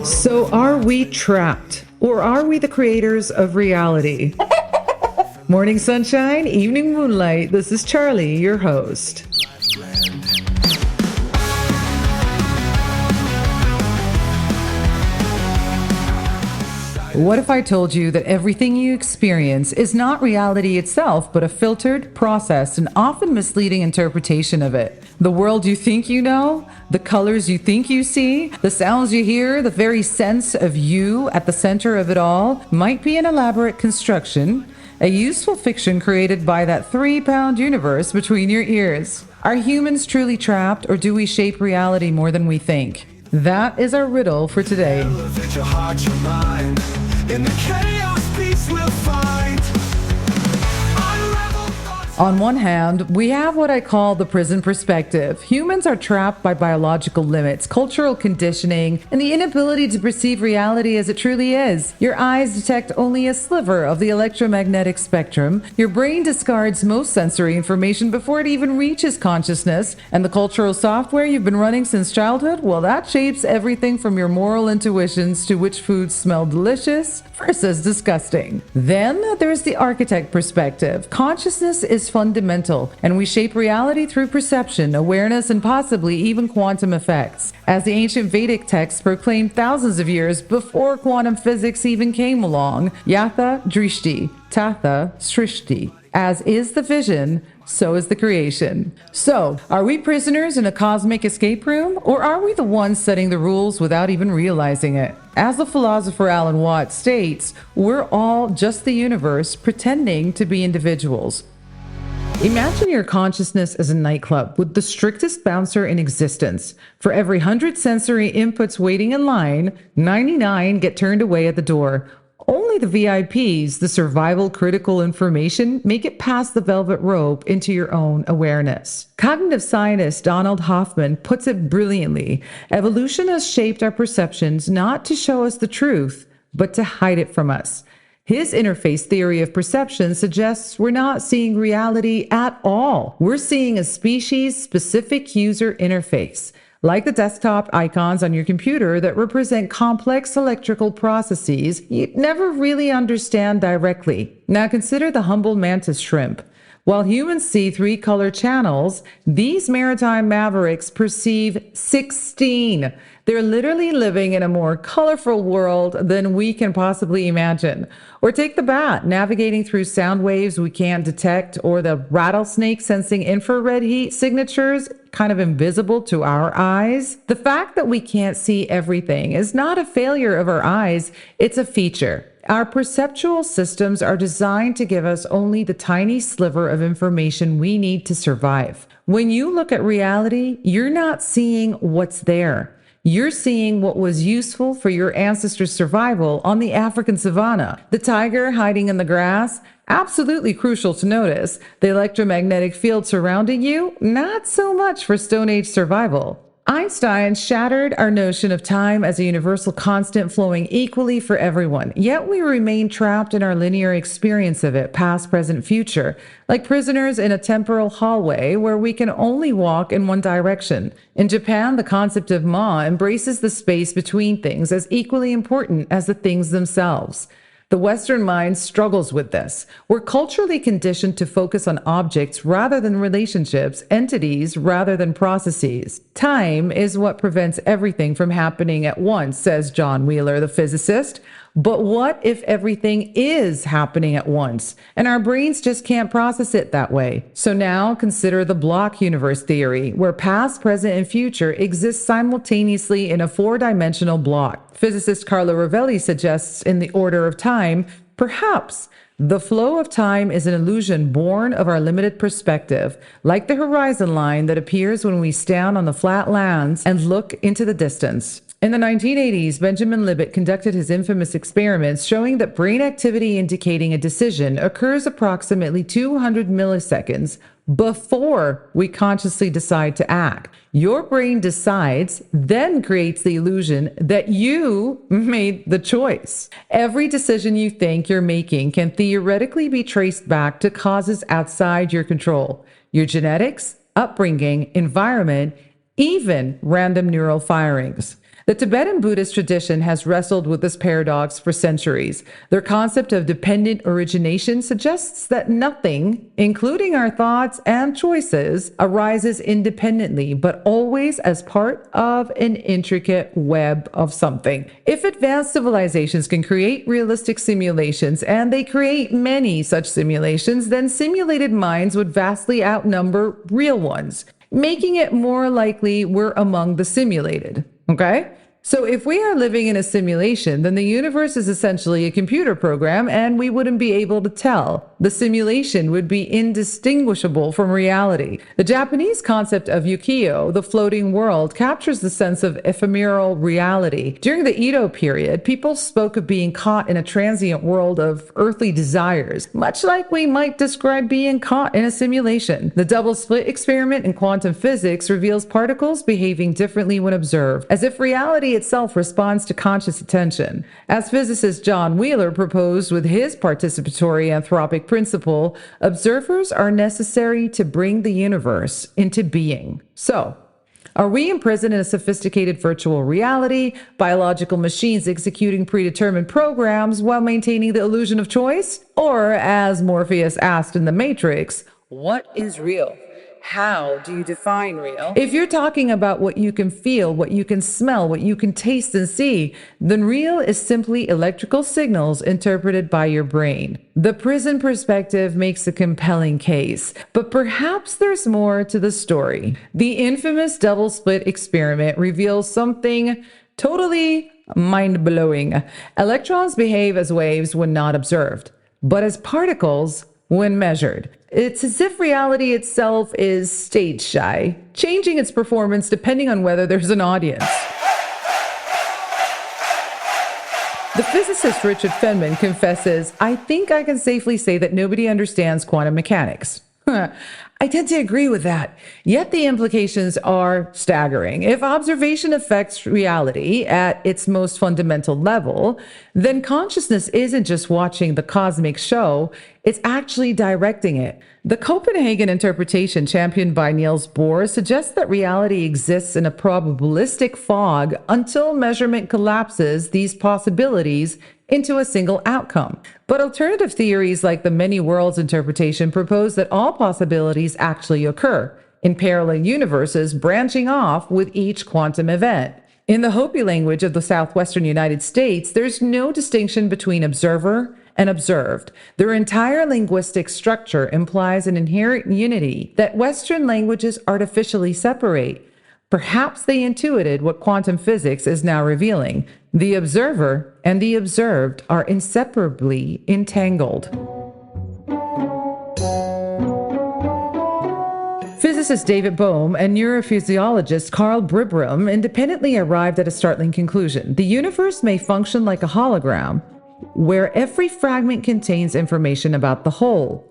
So, are we trapped, or are we the creators of reality? Morning sunshine, evening moonlight. This is Charlie, your host. What if I told you that everything you experience is not reality itself, but a filtered, processed, and often misleading interpretation of it? The world you think you know, the colors you think you see, the sounds you hear, the very sense of you at the center of it all might be an elaborate construction, a useful fiction created by that 3-pound universe between your ears. Are humans truly trapped, or do we shape reality more than we think? That is our riddle for today. Elevate your heart, your mind. In the chaos, peace we'll find. Unravel thoughts. On one hand, we have what I call the prison perspective. Humans are trapped by biological limits, cultural conditioning, and the inability to perceive reality as it truly is. Your eyes detect only a sliver of the electromagnetic spectrum. Your brain discards most sensory information before it even reaches consciousness. And the cultural software you've been running since childhood, well, that shapes everything from your moral intuitions to which foods smell delicious versus disgusting. Then there's the architect perspective. Consciousness is fundamental, and we shape reality through perception, awareness, and possibly even quantum effects. As the ancient Vedic texts proclaimed thousands of years before quantum physics even came along, Yatha Drishti, Tatha Srishti. As is the vision, so is the creation. So, are we prisoners in a cosmic escape room, or are we the ones setting the rules without even realizing it? As the philosopher Alan Watts states, we're all just the universe pretending to be individuals. Imagine your consciousness as a nightclub with the strictest bouncer in existence. For every 100 sensory inputs waiting in line, 99 get turned away at the door. Only the VIPs, the survival critical information, make it past the velvet rope into your own awareness. Cognitive scientist Donald Hoffman puts it brilliantly. Evolution has shaped our perceptions not to show us the truth, but to hide it from us. His interface theory of perception suggests we're not seeing reality at all. We're seeing a species-specific user interface, like the desktop icons on your computer that represent complex electrical processes you'd never really understand directly. Now consider the humble mantis shrimp. While humans see 3 color channels, these maritime mavericks perceive 16. They're literally living in a more colorful world than we can possibly imagine. Or take the bat, navigating through sound waves we can't detect, or the rattlesnake sensing infrared heat signatures kind of invisible to our eyes. The fact that we can't see everything is not a failure of our eyes, it's a feature. Our perceptual systems are designed to give us only the tiny sliver of information we need to survive. When you look at reality, you're not seeing what's there. You're seeing what was useful for your ancestors' survival on the African savanna. The tiger hiding in the grass, absolutely crucial to notice. The electromagnetic field surrounding you, not so much for Stone Age survival. Einstein shattered our notion of time as a universal constant flowing equally for everyone, yet we remain trapped in our linear experience of it, past, present, future, like prisoners in a temporal hallway where we can only walk in one direction. In Japan, the concept of ma embraces the space between things as equally important as the things themselves. The Western mind struggles with this. We're culturally conditioned to focus on objects rather than relationships, entities rather than processes. Time is what prevents everything from happening at once, says John Wheeler, the physicist. But what if everything is happening at once, and our brains just can't process it that way? So now consider the block universe theory, where past, present, and future exist simultaneously in a 4-dimensional block. Physicist Carlo Rovelli suggests in The Order of Time, perhaps the flow of time is an illusion born of our limited perspective, like the horizon line that appears when we stand on the flat lands and look into the distance. In the 1980s, Benjamin Libet conducted his infamous experiments showing that brain activity indicating a decision occurs approximately 200 milliseconds before we consciously decide to act. Your brain decides, then creates the illusion that you made the choice. Every decision you think you're making can theoretically be traced back to causes outside your control. Your genetics, upbringing, environment, even random neural firings. The Tibetan Buddhist tradition has wrestled with this paradox for centuries. Their concept of dependent origination suggests that nothing, including our thoughts and choices, arises independently, but always as part of an intricate web of something. If advanced civilizations can create realistic simulations, and they create many such simulations, then simulated minds would vastly outnumber real ones, making it more likely we're among the simulated. Okay? So if we are living in a simulation, then the universe is essentially a computer program and we wouldn't be able to tell. The simulation would be indistinguishable from reality. The Japanese concept of ukiyo, the floating world, captures the sense of ephemeral reality. During the Edo period, people spoke of being caught in a transient world of earthly desires, much like we might describe being caught in a simulation. The double slit experiment in quantum physics reveals particles behaving differently when observed, as if reality itself responds to conscious attention. As physicist John Wheeler proposed with his participatory anthropic principle, observers are necessary to bring the universe into being. So, are we imprisoned in a sophisticated virtual reality, biological machines executing predetermined programs while maintaining the illusion of choice? Or, as Morpheus asked in The Matrix, what is real? How do you define real? If you're talking about what you can feel, what you can smell, what you can taste and see, then real is simply electrical signals interpreted by your brain. The prison perspective makes a compelling case, but perhaps there's more to the story. The infamous double slit experiment reveals something totally mind-blowing. Electrons behave as waves when not observed, but as particles when measured. It's as if reality itself is stage shy, changing its performance depending on whether there's an audience. The physicist Richard Feynman confesses, "I think I can safely say that nobody understands quantum mechanics." I tend to agree with that. Yet the implications are staggering. If observation affects reality at its most fundamental level, then consciousness isn't just watching the cosmic show, it's actually directing it. The Copenhagen interpretation championed by Niels Bohr suggests that reality exists in a probabilistic fog until measurement collapses these possibilities into a single outcome. But alternative theories like the many worlds interpretation propose that all possibilities actually occur in parallel universes branching off with each quantum event. In the Hopi language of the southwestern United States, there's no distinction between observer and observed. Their entire linguistic structure implies an inherent unity that Western languages artificially separate. Perhaps they intuited what quantum physics is now revealing. The observer and the observed are inseparably entangled. Physicist David Bohm and neurophysiologist Carl Bribram independently arrived at a startling conclusion. The universe may function like a hologram, where every fragment contains information about the whole.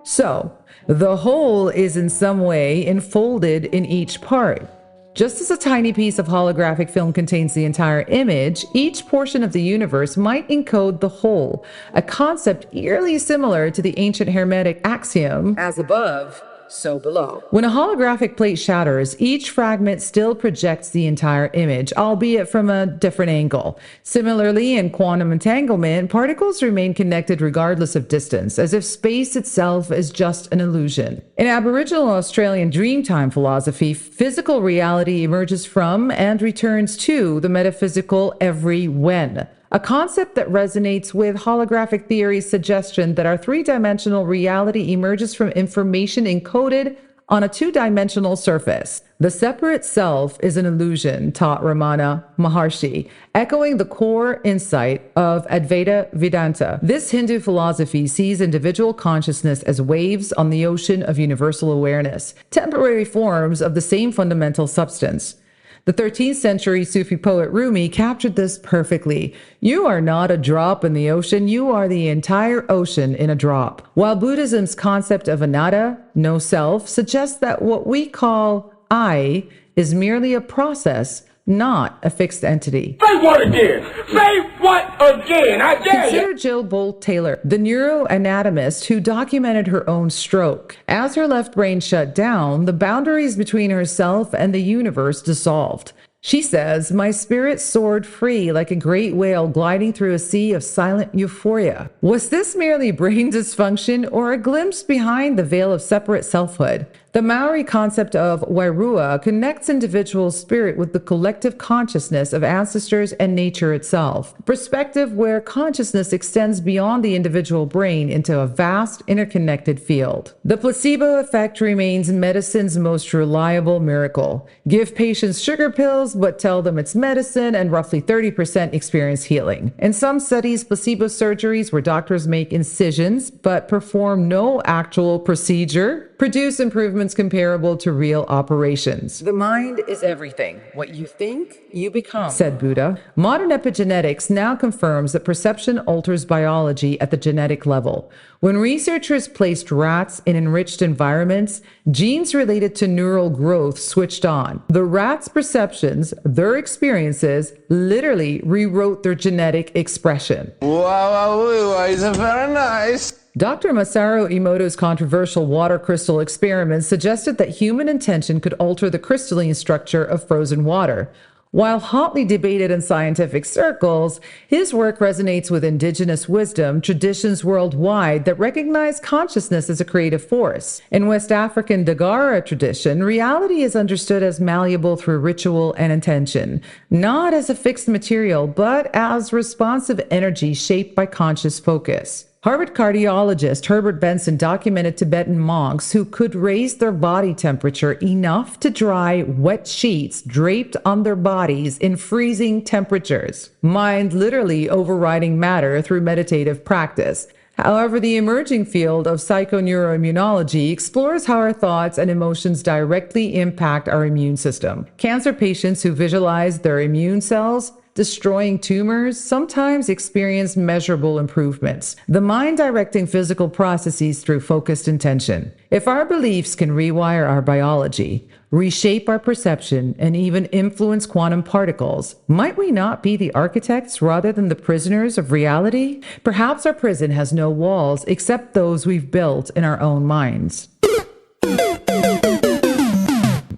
So, the whole is in some way enfolded in each part. Just as a tiny piece of holographic film contains the entire image, each portion of the universe might encode the whole, a concept eerily similar to the ancient Hermetic axiom, as above, so below. When a holographic plate shatters, each fragment still projects the entire image, albeit from a different angle. Similarly, in quantum entanglement, particles remain connected regardless of distance, as if space itself is just an illusion. In Aboriginal Australian Dreamtime philosophy, physical reality emerges from and returns to the metaphysical every when. A concept that resonates with holographic theory's suggestion that our three-dimensional reality emerges from information encoded on a two-dimensional surface. The separate self is an illusion, taught Ramana Maharshi, echoing the core insight of Advaita Vedanta. This Hindu philosophy sees individual consciousness as waves on the ocean of universal awareness, temporary forms of the same fundamental substance. The 13th century Sufi poet Rumi captured this perfectly. You are not a drop in the ocean, you are the entire ocean in a drop. While Buddhism's concept of anatta, no self, suggests that what we call I is merely a process, not a fixed entity. Say what again? Say what again? I dare you. Consider Jill Bolt Taylor, the neuroanatomist who documented her own stroke. As her left brain shut down, the boundaries between herself and the universe dissolved. She says, "My spirit soared free like a great whale gliding through a sea of silent euphoria." Was this merely brain dysfunction or a glimpse behind the veil of separate selfhood? The Maori concept of wairua connects individual spirit with the collective consciousness of ancestors and nature itself, a perspective where consciousness extends beyond the individual brain into a vast, interconnected field. The placebo effect remains medicine's most reliable miracle. Give patients sugar pills, but tell them it's medicine, and roughly 30% experience healing. In some studies, placebo surgeries where doctors make incisions but perform no actual procedure produce improvements comparable to real operations. "The mind is everything. What you think, you become," said Buddha. Modern epigenetics now confirms that perception alters biology at the genetic level. When researchers placed rats in enriched environments, genes related to neural growth switched on. The rats' perceptions, their experiences, literally rewrote their genetic expression. Wow, is very nice. Dr. Masaru Emoto's controversial water crystal experiments suggested that human intention could alter the crystalline structure of frozen water. While hotly debated in scientific circles, his work resonates with indigenous wisdom traditions worldwide that recognize consciousness as a creative force. In West African Dagara tradition, reality is understood as malleable through ritual and intention, not as a fixed material, but as responsive energy shaped by conscious focus. Harvard cardiologist Herbert Benson documented Tibetan monks who could raise their body temperature enough to dry wet sheets draped on their bodies in freezing temperatures, mind literally overriding matter through meditative practice. However, the emerging field of psychoneuroimmunology explores how our thoughts and emotions directly impact our immune system. Cancer patients who visualize their immune cells destroying tumors sometimes experience measurable improvements. The mind directing physical processes through focused intention. If our beliefs can rewire our biology, reshape our perception, and even influence quantum particles, might we not be the architects rather than the prisoners of reality? Perhaps our prison has no walls except those we've built in our own minds.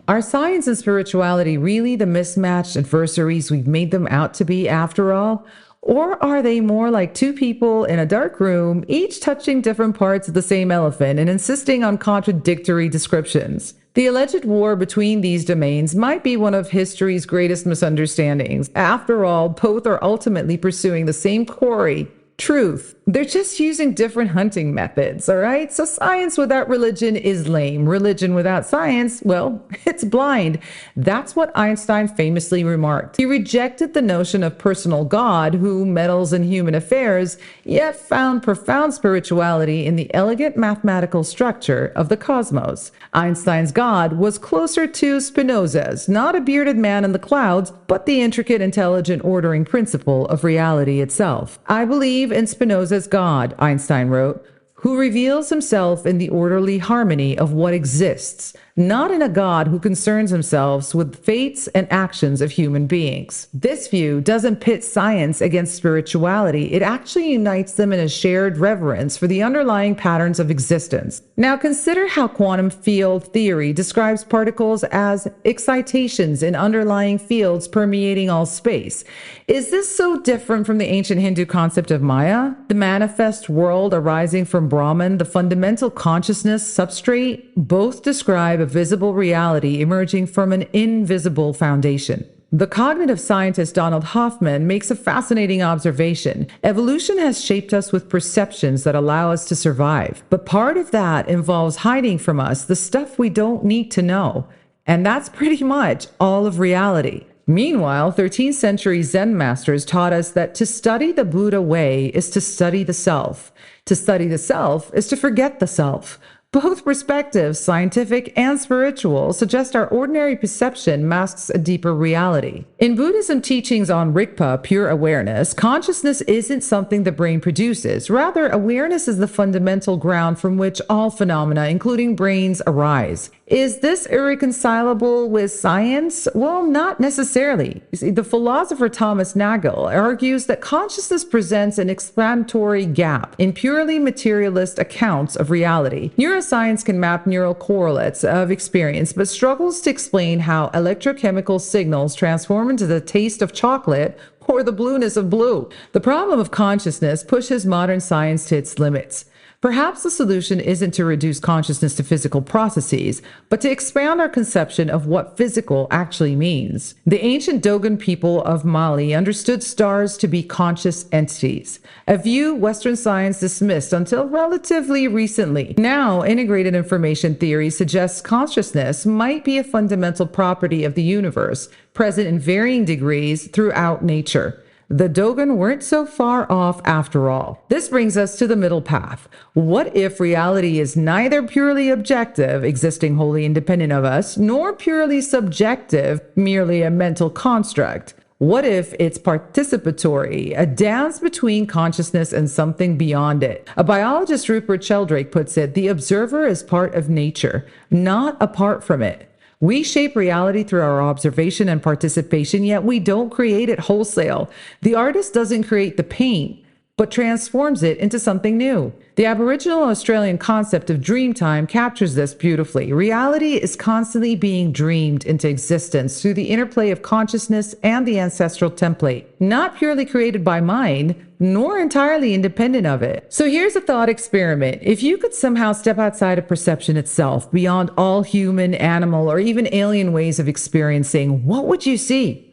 Are science and spirituality really the mismatched adversaries we've made them out to be after all? Or are they more like two people in a dark room, each touching different parts of the same elephant and insisting on contradictory descriptions? The alleged war between these domains might be one of history's greatest misunderstandings. After all, both are ultimately pursuing the same quarry, truth. They're just using different hunting methods, all right? So science without religion is lame. Religion without science, well, it's blind. That's what Einstein famously remarked. He rejected the notion of personal God who meddles in human affairs, yet found profound spirituality in the elegant mathematical structure of the cosmos. Einstein's God was closer to Spinoza's, not a bearded man in the clouds, but the intricate, intelligent ordering principle of reality itself. "I believe in Spinoza's God," Einstein wrote, "who reveals himself in the orderly harmony of what exists, not in a God who concerns himself with fates and actions of human beings." This view doesn't pit science against spirituality. It actually unites them in a shared reverence for the underlying patterns of existence. Now consider how quantum field theory describes particles as excitations in underlying fields permeating all space. Is this so different from the ancient Hindu concept of Maya, the manifest world arising from Brahman, the fundamental consciousness substrate? Both describe a visible reality emerging from an invisible foundation. The cognitive scientist Donald Hoffman makes a fascinating observation. Evolution has shaped us with perceptions that allow us to survive, but part of that involves hiding from us the stuff we don't need to know. And that's pretty much all of reality. Meanwhile, 13th century Zen masters taught us that to study the Buddha way is to study the self. To study the self is to forget the self. Both perspectives, scientific and spiritual, suggest our ordinary perception masks a deeper reality. In Buddhism teachings on Rigpa, pure awareness, consciousness isn't something the brain produces. Rather, awareness is the fundamental ground from which all phenomena, including brains, arise. Is this irreconcilable with science? Well, not necessarily. You see, the philosopher Thomas Nagel argues that consciousness presents an explanatory gap in purely materialist accounts of reality. Neuroscience can map neural correlates of experience, but struggles to explain how electrochemical signals transform into the taste of chocolate or the blueness of blue. The problem of consciousness pushes modern science to its limits. Perhaps the solution isn't to reduce consciousness to physical processes, but to expand our conception of what physical actually means. The ancient Dogon people of Mali understood stars to be conscious entities, a view Western science dismissed until relatively recently. Now, integrated information theory suggests consciousness might be a fundamental property of the universe, present in varying degrees throughout nature. The Dogon weren't so far off after all. This brings us to the middle path. What if reality is neither purely objective, existing wholly independent of us, nor purely subjective, merely a mental construct? What if it's participatory, a dance between consciousness and something beyond it? A biologist, Rupert Sheldrake, puts it, the observer is part of nature, not apart from it. We shape reality through our observation and participation, yet we don't create it wholesale. The artist doesn't create the paint, but transforms it into something new. The Aboriginal Australian concept of dream time captures this beautifully. Reality is constantly being dreamed into existence through the interplay of consciousness and the ancestral template, not purely created by mind, nor entirely independent of it. So here's a thought experiment. If you could somehow step outside of perception itself, beyond all human, animal, or even alien ways of experiencing, what would you see?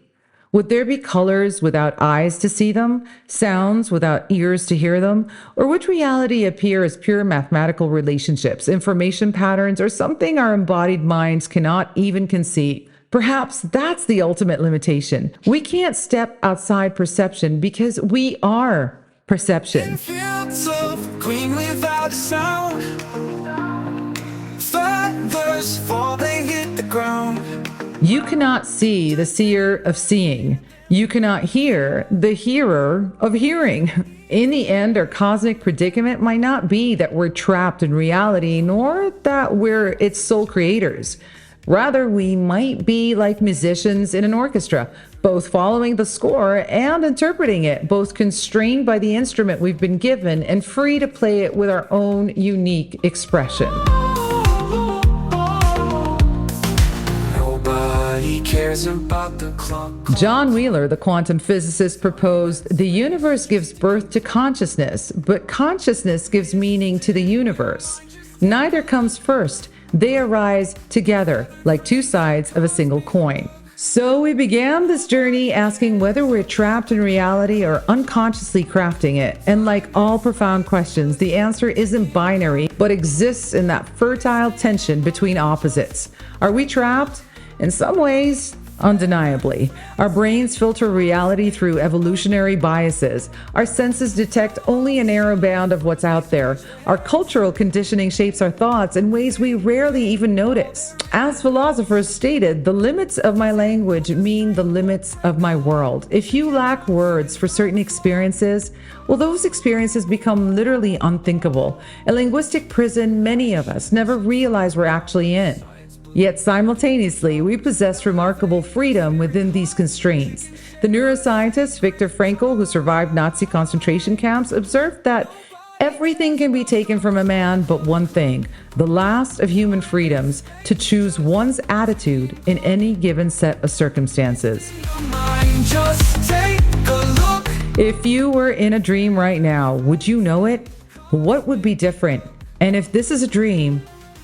Would there be colors without eyes to see them, sounds without ears to hear them? Or would reality appear as pure mathematical relationships, information patterns, or something our embodied minds cannot even conceive? Perhaps that's the ultimate limitation. We can't step outside perception because we are perception. In fields of green without a sound, feathers fall, they hit the ground. You cannot see the seer of seeing. You cannot hear the hearer of hearing. In the end, our cosmic predicament might not be that we're trapped in reality, nor that we're its sole creators. Rather, we might be like musicians in an orchestra, both following the score and interpreting it, both constrained by the instrument we've been given and free to play it with our own unique expression. Nobody cares about the clock. John Wheeler, the quantum physicist, proposed the universe gives birth to consciousness, but consciousness gives meaning to the universe. Neither comes first. They arise together, like two sides of a single coin. So we began this journey asking whether we're trapped in reality or unconsciously crafting it. And like all profound questions, the answer isn't binary, but exists in that fertile tension between opposites. Are we trapped? In some ways, undeniably. Our brains filter reality through evolutionary biases. Our senses detect only a narrow band of what's out there. Our cultural conditioning shapes our thoughts in ways we rarely even notice. As philosophers stated, the limits of my language mean the limits of my world. If you lack words for certain experiences, well, those experiences become literally unthinkable. A linguistic prison many of us never realize we're actually in. Yet simultaneously, we possess remarkable freedom within these constraints. The neuroscientist Viktor Frankl, who survived Nazi concentration camps, observed that everything can be taken from a man but one thing, the last of human freedoms, to choose one's attitude in any given set of circumstances. Just take a look. If you were in a dream right now, would you know it? What would be different? And if this is a dream,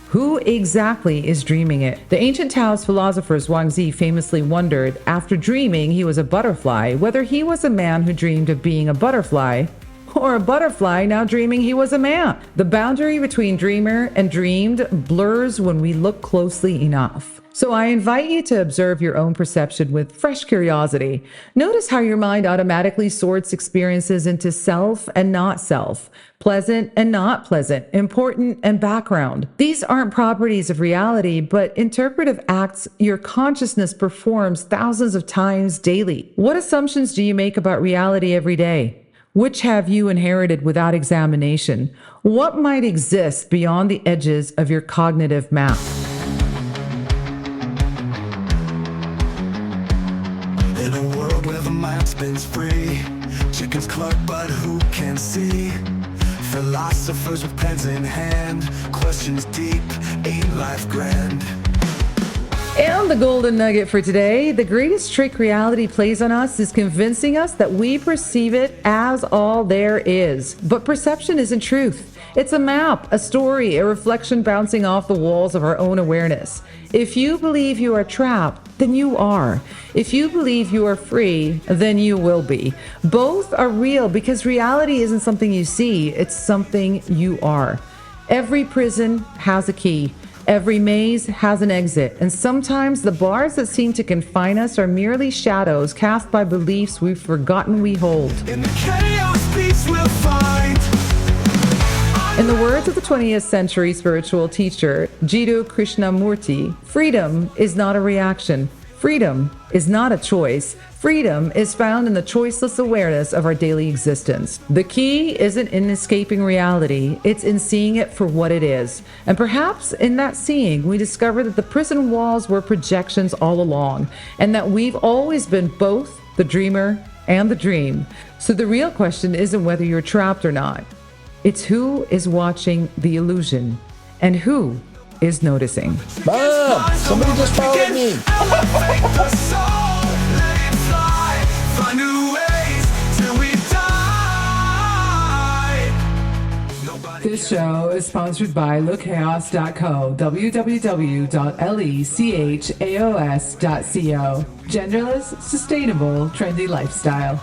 who exactly is dreaming it? The ancient Taoist philosopher Zhuangzi famously wondered, after dreaming he was a butterfly, whether he was a man who dreamed of being a butterfly, or a butterfly now dreaming he was a man. The boundary between dreamer and dreamed blurs when we look closely enough. So I invite you to observe your own perception with fresh curiosity. Notice how your mind automatically sorts experiences into self and not self, pleasant and not pleasant, important and background. These aren't properties of reality, but interpretive acts your consciousness performs thousands of times daily. What assumptions do you make about reality every day? Which have you inherited without examination? What might exist beyond the edges of your cognitive map? mind spins free. Chickens cluck, but who can see? Philosophers with pens in hand. Questions deep, ain't life grand? And the golden nugget for today: the greatest trick reality plays on us is convincing us that we perceive it as all there is. But perception isn't truth. It's a map, a story, a reflection bouncing off the walls of our own awareness. If you believe you are trapped, then you are. If you believe you are free, then you will be. Both are real because reality isn't something you see, it's something you are. Every prison has a key. Every maze has an exit, and sometimes the bars that seem to confine us are merely shadows cast by beliefs we've forgotten we hold. In the chaos, peace we'll find. In the words of the 20th century spiritual teacher Jiddu Krishnamurti, freedom is not a reaction. Freedom is not a choice. Freedom is found in the choiceless awareness of our daily existence. The key isn't in escaping reality, it's in seeing it for what it is. And perhaps in that seeing, we discover that the prison walls were projections all along, and that we've always been both the dreamer and the dream. So the real question isn't whether you're trapped or not. It's who is watching the illusion and who is noticing. Mom, somebody just followed me. Elevate the soul, let it fly. Find new ways till we die. Nobody This show is sponsored by lookchaos.co, www.lechaos.co. Genderless, sustainable, trendy lifestyle.